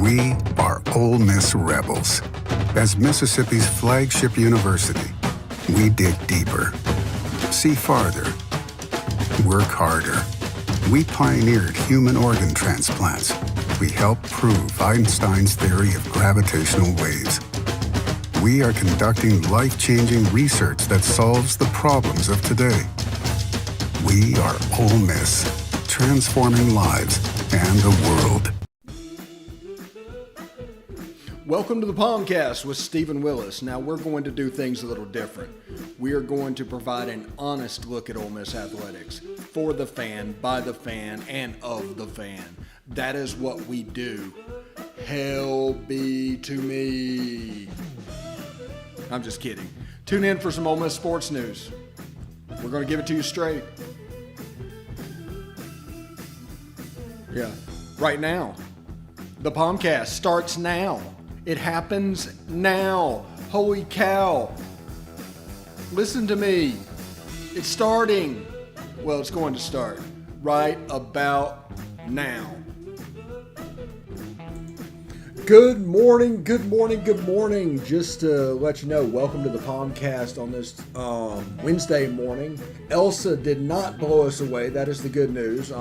We are Ole Miss Rebels. As Mississippi's flagship university, we dig deeper, see farther, work harder. We pioneered human organ transplants. We helped prove Einstein's theory of gravitational waves. We are conducting life-changing research that solves the problems of today. We are Ole Miss, transforming lives and the world. Welcome to the POMcast with Stephen Willis. Now we're going to do things a little different. We are going to provide an honest look at Ole Miss athletics for the fan, by the fan, and of the fan. That is what we do. Hell be to me. I'm just kidding. Tune in for some Ole Miss sports news. We're going to give it to you straight. Yeah, right now. The POMcast starts now. It happens now. Holy cow. Listen to me. It's starting. Well, it's going to start right about now. Good morning, good morning, good morning. Just to let you know, welcome to the POMcast on this Wednesday morning. Elsa did not blow us away. That is the good news.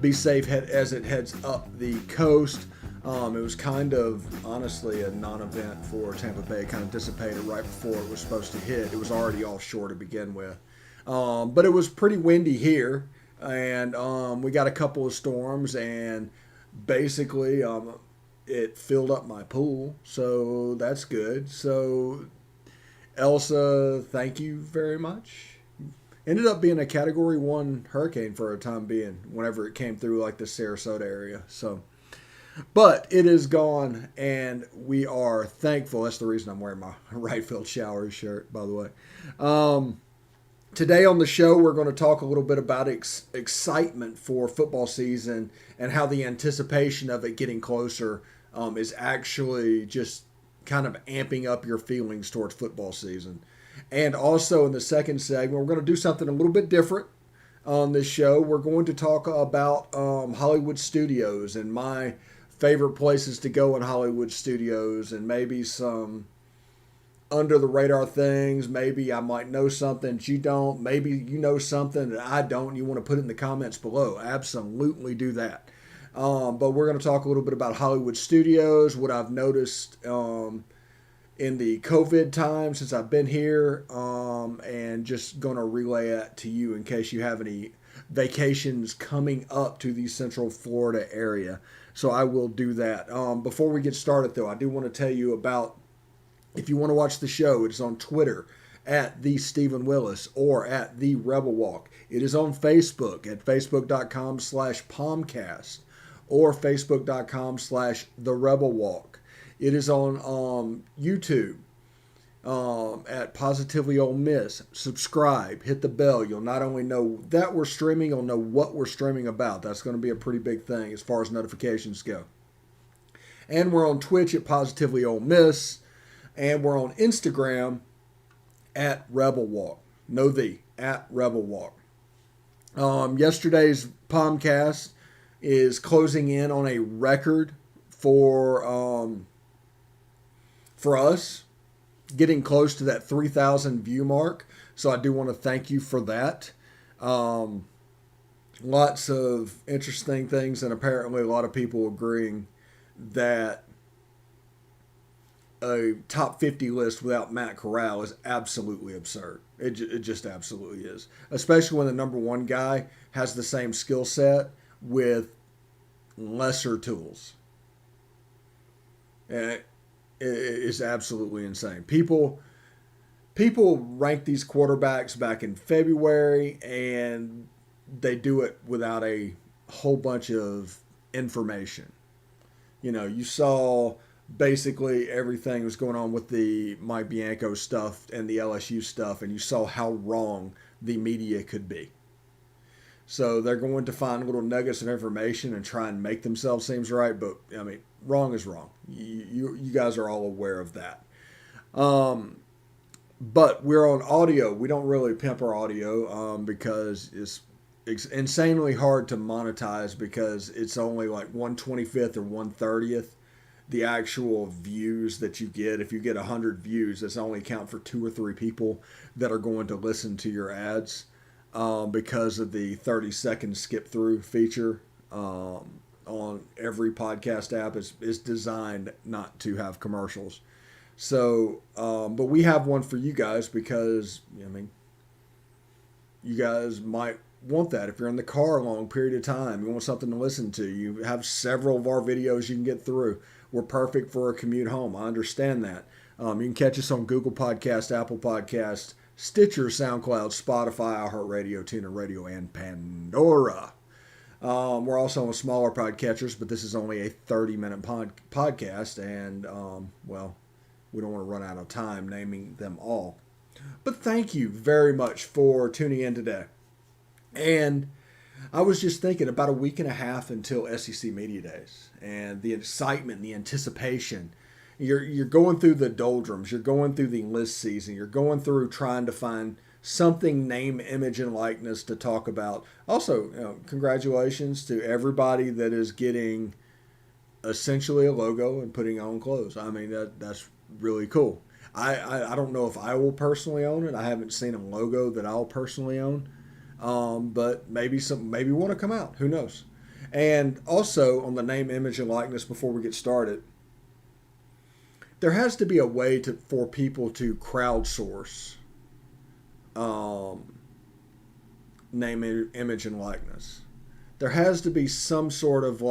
Be safe as it heads up the coast. It was kind of, honestly, a non-event for Tampa Bay. It kind of dissipated right before it was supposed to hit. It was already offshore to begin with. But it was pretty windy here, and we got a couple of storms, and basically it filled up my pool, so that's good. So, Elsa, thank you very much. Ended up being a Category 1 hurricane for a time being, whenever it came through like the Sarasota area. But it is gone, and we are thankful. That's the reason I'm wearing my right field showers shirt, by the way. Today on the show, we're going to talk a little bit about excitement for football season and how the anticipation of it getting closer is actually just kind of amping up your feelings towards football season. And also in the second segment, we're going to do something a little bit different on this show. We're going to talk about Hollywood studios and my favorite places to go in Hollywood studios, and maybe some under the radar things. Maybe I might know something that you don't. Maybe you know something that I don't and you want to put it in the comments below. Absolutely do that. But we're going to talk a little bit about Hollywood studios, what I've noticed in the COVID time since I've been here, and just going to relay that to you in case you have any vacations coming up to the Central Florida area. So I will do that. Before we get started, though, I do want to tell you about, if you want to watch the show, it is on Twitter at the Stephen Willis or at the Rebel Walk. It is on Facebook at facebook.com/POMcast or facebook.com/the Rebel Walk. It is on YouTube at Positively Ole Miss. Subscribe, hit the bell. You'll not only know that we're streaming, you'll know what we're streaming about. That's going to be a pretty big thing as far as notifications go. And we're on Twitch at Positively Ole Miss. And we're on Instagram at Rebel Walk. At Rebel Walk. Yesterday's POMcast is closing in on a record for us, getting close to that 3,000 view mark. So I do want to thank you for that. Lots of interesting things, and apparently a lot of people agreeing that a top 50 list without Matt Corral is absolutely absurd. It just absolutely is. Especially when the number one guy has the same skill set with lesser tools. It is absolutely insane. People rank these quarterbacks back in February, and they do it without a whole bunch of information. You know, you saw basically everything was going on with the Mike Bianco stuff and the LSU stuff, and you saw how wrong the media could be. So they're going to find little nuggets of information and try and make themselves seem right, but I mean, wrong is wrong. You guys are all aware of that. But we're on audio. We don't really pimp our audio because it's insanely hard to monetize because it's only like 1/25th or 1/30th the actual views that you get. If you get 100 views, that's only count for 2 or 3 people that are going to listen to your ads, because of the 30-second skip through feature. On every podcast app is designed not to have commercials. So, but we have one for you guys because, I mean, you guys might want that. If you're in the car a long period of time, you want something to listen to. You have several of our videos you can get through. We're perfect for a commute home. I understand that. You can catch us on Google Podcast, Apple Podcast, Stitcher, SoundCloud, Spotify, iHeartRadio, TuneIn Radio, and Pandora. We're also on smaller podcatchers, but this is only a 30-minute podcast, and, well, we don't want to run out of time naming them all. But thank you very much for tuning in today. And I was just thinking about a week and a half until SEC Media Days, and the excitement, the anticipation. You're going through the doldrums. You're going through the enlist season. You're going through trying to find something name, image, and likeness to talk about. Also, congratulations to everybody that is getting essentially a logo and putting on clothes. I mean, that's really cool. I don't know if I will personally own it. I haven't seen a logo that I'll personally own. But maybe want to come out. Who knows? And also on the name, image, and likeness, before we get started, there has to be a way for people to crowdsource name, image, and likeness. There has to be some sort of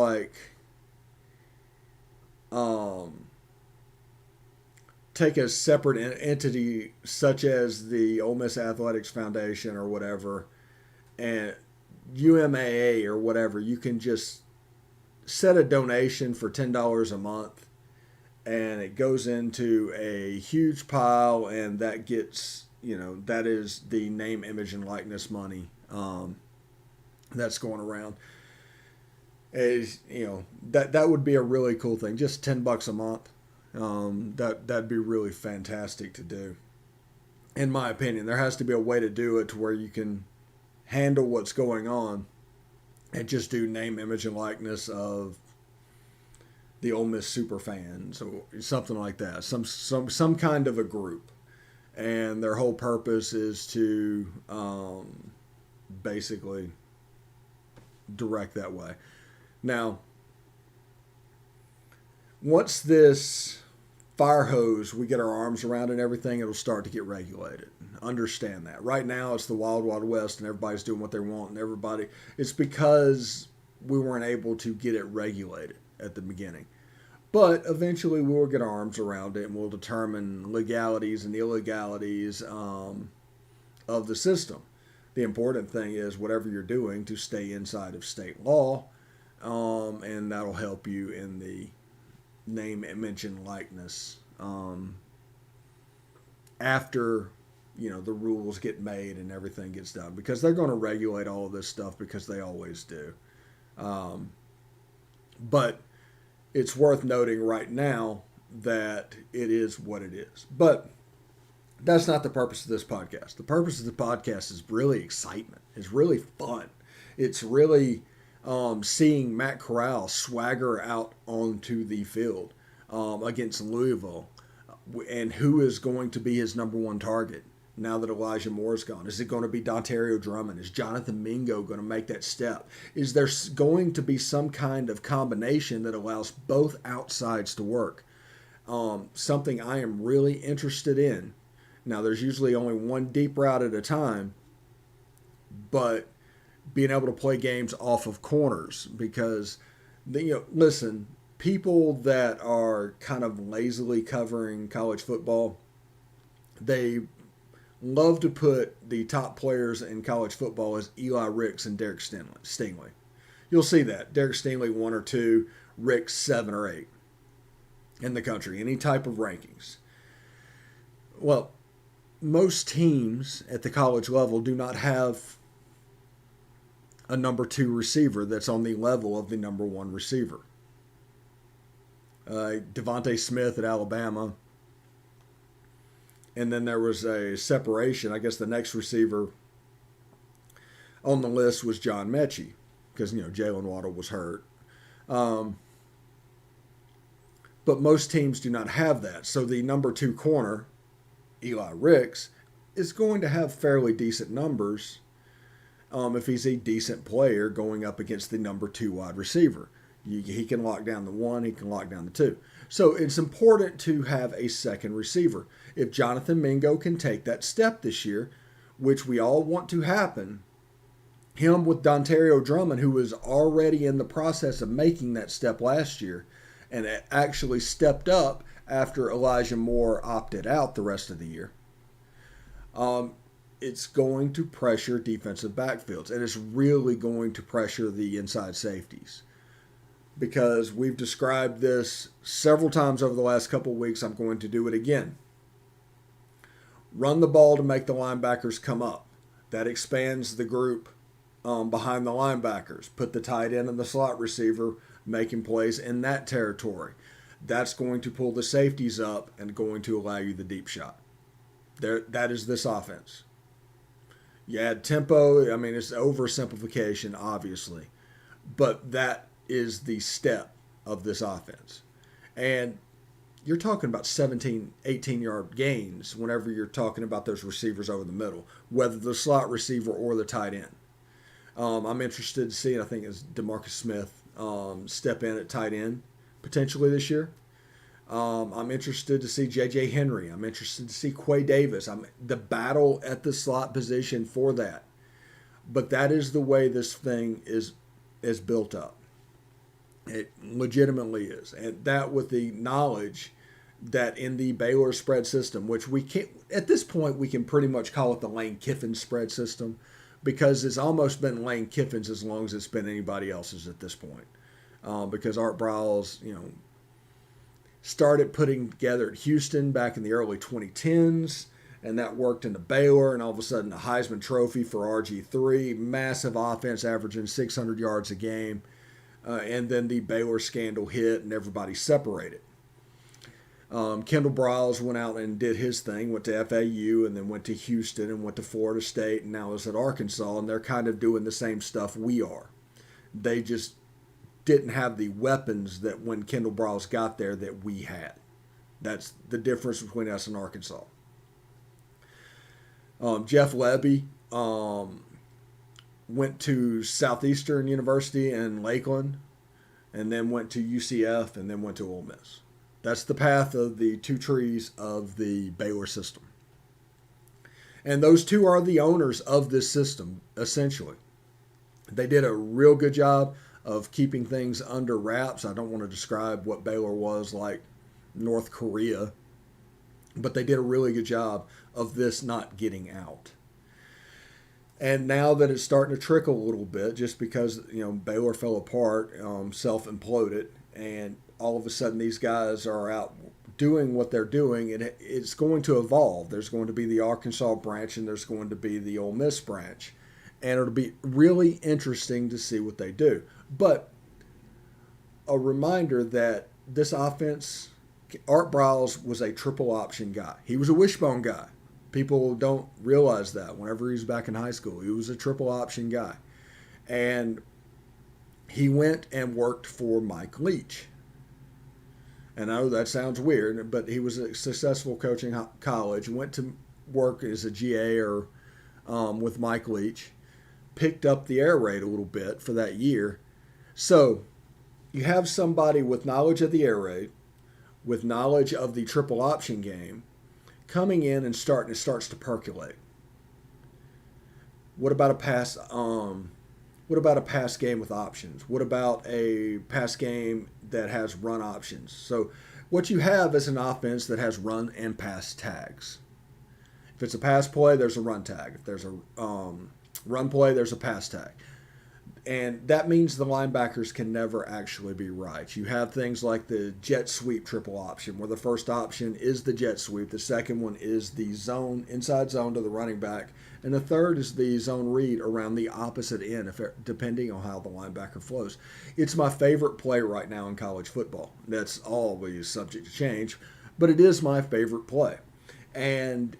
take a separate entity such as the Ole Miss Athletics Foundation or whatever, and UMAA or whatever. You can just set a donation for $10 a month, and it goes into a huge pile, and that gets, that is the name, image, and likeness money that's going around. That would be a really cool thing. Just $10 a month. That'd be really fantastic to do. In my opinion, there has to be a way to do it to where you can handle what's going on and just do name, image, and likeness of the Ole Miss super fans or something like that. Some kind of a group, and their whole purpose is to basically direct that way. Now, once this fire hose, we get our arms around and everything, it'll start to get regulated. Understand that. Right now, it's the wild, wild west, and everybody's doing what they want, and it's because we weren't able to get it regulated at the beginning. But eventually, we will get our arms around it, and we'll determine legalities and illegalities of the system. The important thing is whatever you're doing to stay inside of state law, and that'll help you in the name, image, and likeness after the rules get made and everything gets done, because they're going to regulate all of this stuff because they always do. But it's worth noting right now that it is what it is. But that's not the purpose of this podcast. The purpose of the podcast is really excitement. It's really fun. It's really seeing Matt Corral swagger out onto the field against Louisville, and who is going to be his number one target now that Elijah Moore's gone. Is it going to be Dontario Drummond? Is Jonathan Mingo going to make that step? Is there going to be some kind of combination that allows both outsides to work? Something I am really interested in. Now, there's usually only one deep route at a time, but being able to play games off of corners, because listen, people that are kind of lazily covering college football, they love to put the top players in college football as Eli Ricks and Derek Stingley. You'll see that Derek Stingley 1 or 2, Ricks 7 or 8 in the country, any type of rankings. Well, most teams at the college level do not have a number 2 receiver that's on the level of the number 1 receiver. Devontae Smith at Alabama. And then there was a separation. I guess the next receiver on the list was John Mechie, because, Jalen Waddle was hurt. But most teams do not have that. So the number 2 corner, Eli Ricks, is going to have fairly decent numbers if he's a decent player going up against the number 2 wide receiver. He can lock down the 1, he can lock down the 2. So it's important to have a second receiver. If Jonathan Mingo can take that step this year, which we all want to happen, him with Dontario Drummond, who was already in the process of making that step last year, and actually stepped up after Elijah Moore opted out the rest of the year, it's going to pressure defensive backfields, and it's really going to pressure the inside safeties. Because we've described this several times over the last couple of weeks, I'm going to do it again. Run the ball to make the linebackers come up. That expands the group behind the linebackers. Put the tight end and the slot receiver making plays in that territory. That's going to pull the safeties up and going to allow you the deep shot. That is this offense. You add tempo. I mean, it's oversimplification, obviously. But that is the step of this offense. And you're talking about 17, 18-yard gains whenever you're talking about those receivers over the middle, whether the slot receiver or the tight end. I'm interested to see, I think it's DeMarcus Smith step in at tight end potentially this year. I'm interested to see J.J. Henry. I'm interested to see Quay Davis. The battle at the slot position for that. But that is the way this thing is built up. It legitimately is. And that with the knowledge that in the Baylor spread system, which we can't, at this point, we can pretty much call it the Lane Kiffin spread system, because it's almost been Lane Kiffin's as long as it's been anybody else's at this point. Because Art Briles, started putting together at Houston back in the early 2010s, and that worked into Baylor, and all of a sudden the Heisman Trophy for RG3, massive offense averaging 600 yards a game, and then the Baylor scandal hit and everybody separated. Kendall Briles went out and did his thing, went to FAU and then went to Houston and went to Florida State and now is at Arkansas, and they're kind of doing the same stuff we are. They just didn't have the weapons that when Kendall Briles got there that we had. That's the difference between us and Arkansas. Jeff Lebby went to Southeastern University in Lakeland and then went to UCF and then went to Ole Miss. That's the path of the two trees of the Baylor system. And those two are the owners of this system, essentially. They did a real good job of keeping things under wraps. I don't want to describe what Baylor was like North Korea, but they did a really good job of this not getting out. And now that it's starting to trickle a little bit, just because Baylor fell apart, self-imploded, and all of a sudden these guys are out doing what they're doing, and it's going to evolve. There's going to be the Arkansas branch, and there's going to be the Ole Miss branch, and it'll be really interesting to see what they do. But a reminder that this offense, Art Briles was a triple option guy. He was a wishbone guy. People don't realize that. Whenever he was back in high school, he was a triple option guy. And he went and worked for Mike Leach. And I know that sounds weird, but he was a successful coach in college, went to work as a GA or with Mike Leach, picked up the air raid a little bit for that year. So you have somebody with knowledge of the air raid, with knowledge of the triple option game, coming in and it starts to percolate. What about a pass? What about a pass game with options? What about a pass game that has run options? So what you have is an offense that has run and pass tags. If it's a pass play, there's a run tag. If there's a run play, there's a pass tag. And that means the linebackers can never actually be right. You have things like the jet sweep triple option, where the first option is the jet sweep, the second one is the zone, inside zone to the running back, and the third is the zone read around the opposite end, depending on how the linebacker flows. It's my favorite play right now in college football. That's always subject to change, but it is my favorite play. And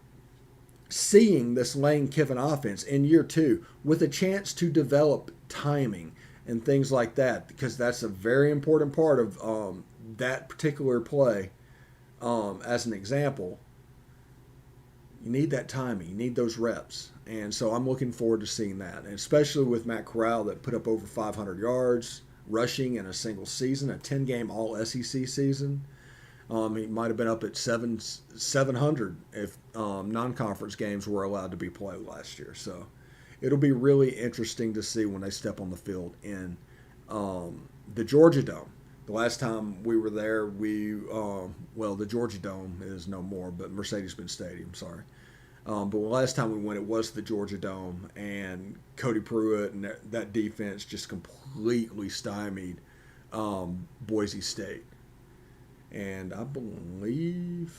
seeing this Lane Kiffin offense in year two with a chance to develop timing and things like that, because that's a very important part of that particular play, as an example, you need that timing. You need those reps. And so I'm looking forward to seeing that, and especially with Matt Corral that put up over 500 yards rushing in a single season, a 10-game All-SEC season. He might have been up at 700 if non-conference games were allowed to be played last year. So it'll be really interesting to see when they step on the field in the Georgia Dome. The last time we were there, the Georgia Dome is no more, but Mercedes-Benz Stadium, sorry. But the last time we went, it was the Georgia Dome, and Cody Pruitt and that defense just completely stymied Boise State. And I believe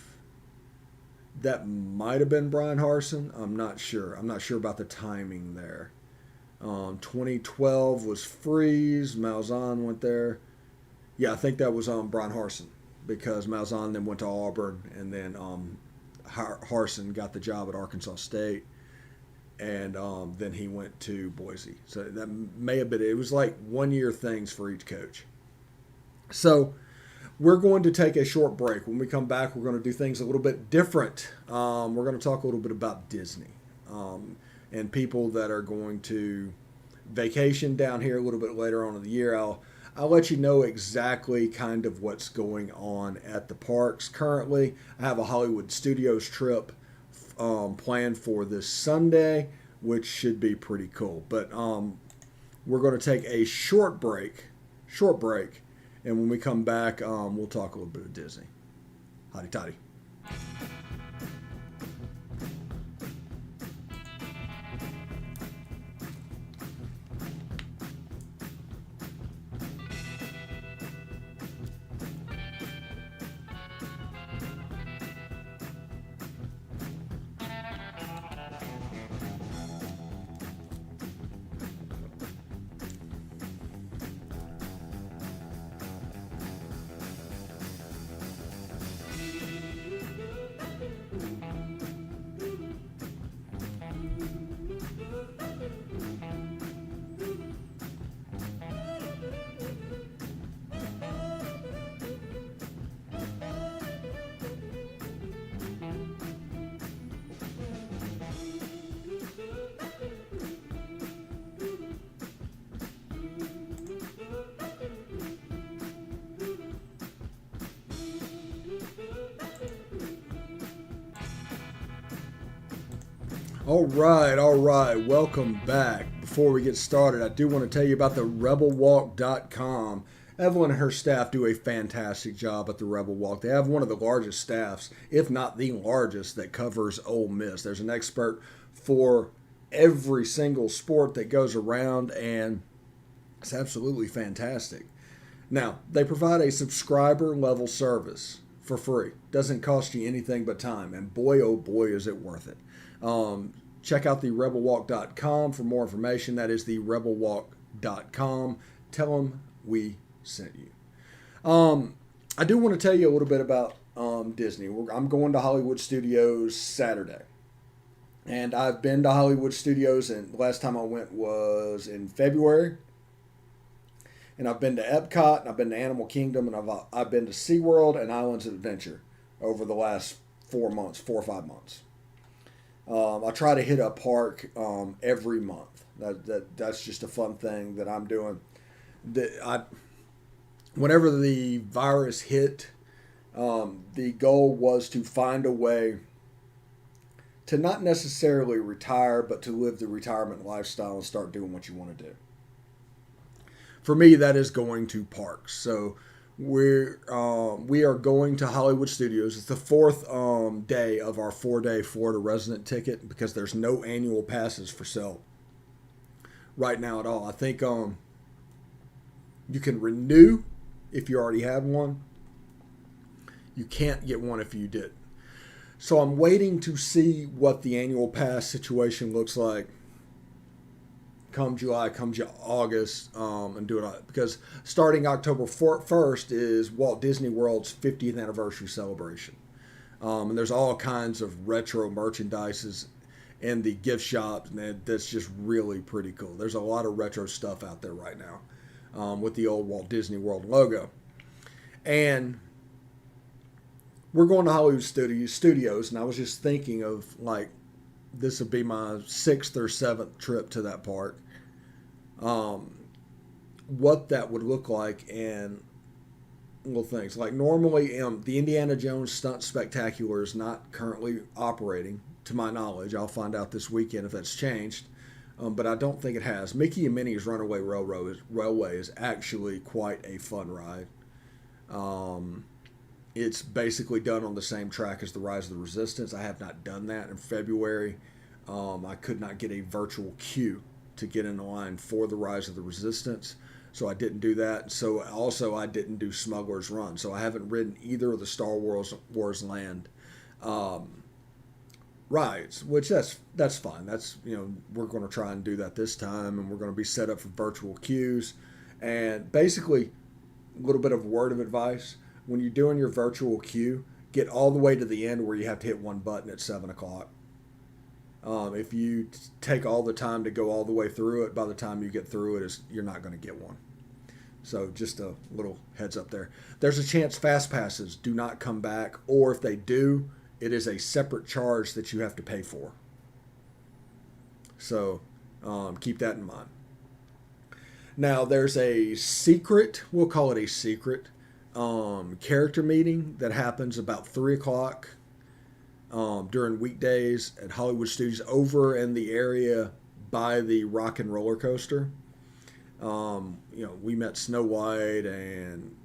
that might have been Brian Harsin. I'm not sure. I'm not sure about the timing there. 2012 was Freeze. Malzahn went there. Yeah, I think that was Brian Harsin, because Malzahn then went to Auburn, and then Harsin got the job at Arkansas State, and then he went to Boise. So that may have been, it was like 1 year things for each coach. So we're going to take a short break. When we come back, we're going to do things a little bit different. We're going to talk a little bit about Disney and people that are going to vacation down here a little bit later on in the year. I'll let you know exactly kind of what's going on at the parks currently. I have a Hollywood Studios trip planned for this Sunday, which should be pretty cool. But we're going to take a short break, and when we come back, we'll talk a little bit of Disney. Hotty toddy. All right. Welcome back. Before we get started, I do want to tell you about the rebelwalk.com. Evelyn and her staff do a fantastic job at the Rebel Walk. They have one of the largest staffs, if not the largest, that covers Ole Miss. There's an expert for every single sport that goes around, and it's absolutely fantastic. Now, they provide a subscriber level service for free. Doesn't cost you anything but time, and boy, oh boy, is it worth it. Check out the rebelwalk.com for more information. That is the rebelwalk.com. Tell them we sent you. I do want to tell you a little bit about Disney. I'm going to Hollywood Studios Saturday. And I've been to Hollywood Studios, and the last time I went was in February. And I've been to Epcot, and I've been to Animal Kingdom, and I've been to SeaWorld and Islands of Adventure over the last 4 or 5 months. I try to hit a park every month. That's just a fun thing that I'm doing. Whenever the virus hit, the goal was to find a way to not necessarily retire, but to live the retirement lifestyle and start doing what you want to do. For me, that is going to parks. So we are going to Hollywood Studios. It's the fourth day of our 4-day Florida resident ticket, because there's no annual passes for sale right now at all. I think you can renew if you already have one. You can't get one if you did. So I'm waiting to see what the annual pass situation looks like come July, come August, and do it, because starting October 1st is Walt Disney World's 50th anniversary celebration. And there's all kinds of retro merchandises in the gift shops, and that's just really pretty cool. There's a lot of retro stuff out there right now with the old Walt Disney World logo. And we're going to Hollywood Studios, and I was just thinking of, like, this would be my 6th or 7th trip to that park. What that would look like, and little things. Like, normally, the Indiana Jones Stunt Spectacular is not currently operating, to my knowledge. I'll find out this weekend if that's changed. But I don't think it has. Mickey and Minnie's Runaway Railway is actually quite a fun ride. It's basically done on the same track as the Rise of the Resistance. I have not done that in February. I could not get a virtual queue to get in the line for the Rise of the Resistance, so I didn't do that. So also I didn't do Smuggler's Run, so I haven't ridden either of the Star Wars Land rides, which that's fine. That's, we're going to try and do that this time, and we're going to be set up for virtual queues. And basically, a little bit of word of advice: when you're doing your virtual queue, get all the way to the end where you have to hit one button at 7 o'clock. If you take all the time to go all the way through it, by the time you get through it, you're not going to get one. So just a little heads up there. There's a chance fast passes do not come back, or if they do, it is a separate charge that you have to pay for. So keep that in mind. Now, there's a secret, we'll call it a secret, character meeting that happens about 3 o'clock during weekdays at Hollywood Studios over in the area by the Rock and Roller Coaster. We met Snow White and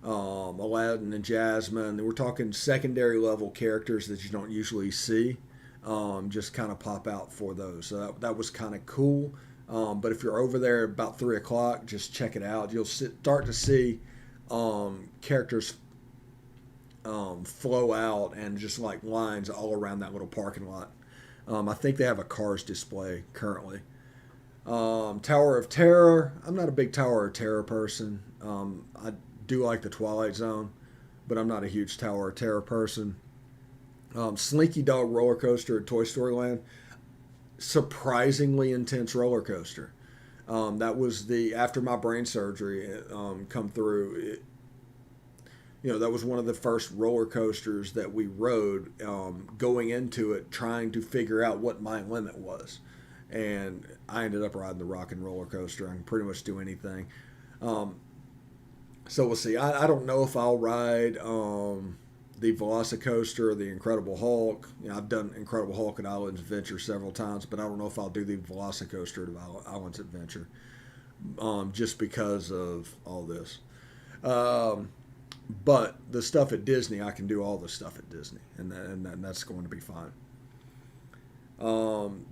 Aladdin and Jasmine. We're talking secondary level characters that you don't usually see, just kind of pop out for those. So that was kind of cool. But if you're over there about 3 o'clock, just check it out. You'll start to see characters flow out, and just like lines all around that little parking lot. I think they have a Cars display currently. Tower of Terror. I'm not a big Tower of Terror person. I do like the Twilight Zone, but I'm not a huge Tower of Terror person. Slinky Dog roller coaster at Toy Story Land. Surprisingly intense roller coaster. That was after my brain surgery come through. That was one of the first roller coasters that we rode, going into it, trying to figure out what my limit was. And I ended up riding the Rock and Roller Coaster. I can pretty much do anything. So we'll see. I don't know if I'll ride the Velocicoaster or the Incredible Hulk. I've done Incredible Hulk at Islands Adventure several times, but I don't know if I'll do the Velocicoaster at Islands Adventure, just because of all this. But the stuff at Disney, I can do all the stuff at Disney, and that's going to be fine.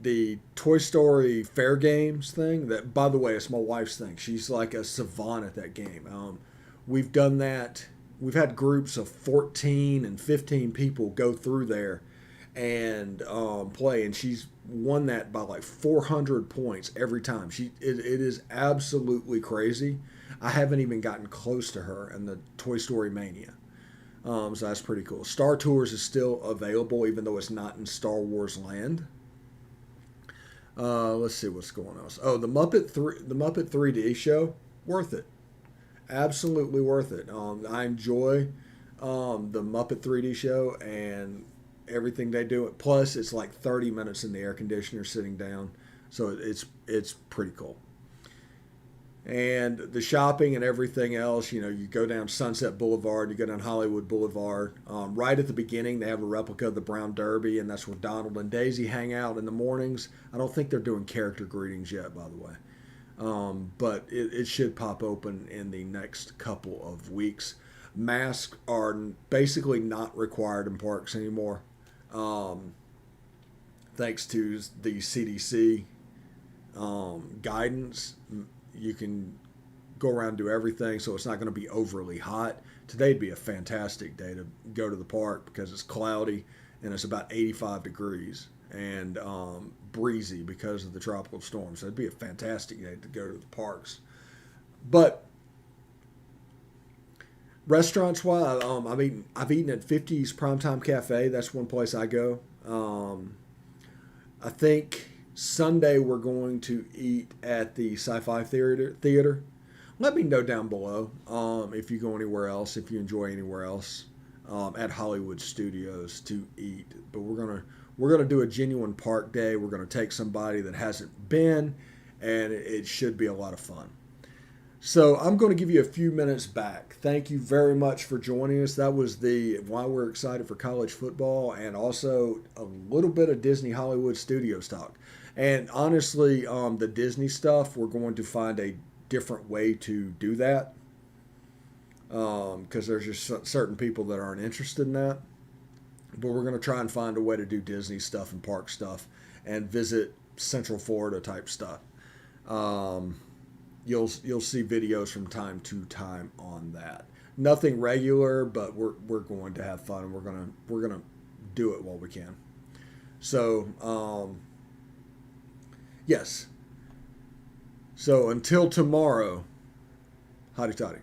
The Toy Story Fair Games thing, that, by the way, it's my wife's thing. She's like a savant at that game. We've done that. We've had groups of 14 and 15 people go through there and play, and she's won that by like 400 points every time. It is absolutely crazy. I haven't even gotten close to her in the Toy Story Mania. So that's pretty cool. Star Tours is still available, even though it's not in Star Wars Land. Let's see what's going on. Oh, the Muppet 3D show, worth it. Absolutely worth it. I enjoy the Muppet 3D show and everything they do. Plus, it's like 30 minutes in the air conditioner sitting down, so it's pretty cool. And the shopping and everything else, you go down Sunset Boulevard, you go down Hollywood Boulevard. Right at the beginning, they have a replica of the Brown Derby, and that's where Donald and Daisy hang out in the mornings. I don't think they're doing character greetings yet, by the way. But it should pop open in the next couple of weeks. Masks are basically not required in parks anymore, thanks to the CDC guidance. You can go around and do everything, so it's not going to be overly hot. Today'd be a fantastic day to go to the park because it's cloudy and it's about 85 degrees and breezy because of the tropical storm. So it'd be a fantastic day to go to the parks. But restaurants-wise, I've eaten at 50's Primetime Cafe. That's one place I go. I think Sunday we're going to eat at the Sci-Fi Theater. let me know down below if you go anywhere else, if you enjoy anywhere else at Hollywood Studios to eat. But we're gonna do a genuine park day. We're gonna take somebody that hasn't been, and it should be a lot of fun. So I'm going to give you a few minutes back. Thank you very much for joining us. That was the why we're excited for college football, and also a little bit of Disney Hollywood Studios talk. And honestly, the Disney stuff, we're going to find a different way to do that because there's just certain people that aren't interested in that. But we're going to try and find a way to do Disney stuff and park stuff and visit Central Florida type stuff. You'll see videos from time to time on that. Nothing regular, but we're going to have fun. We're gonna do it while we can. So yes. So until tomorrow, hotty toddy.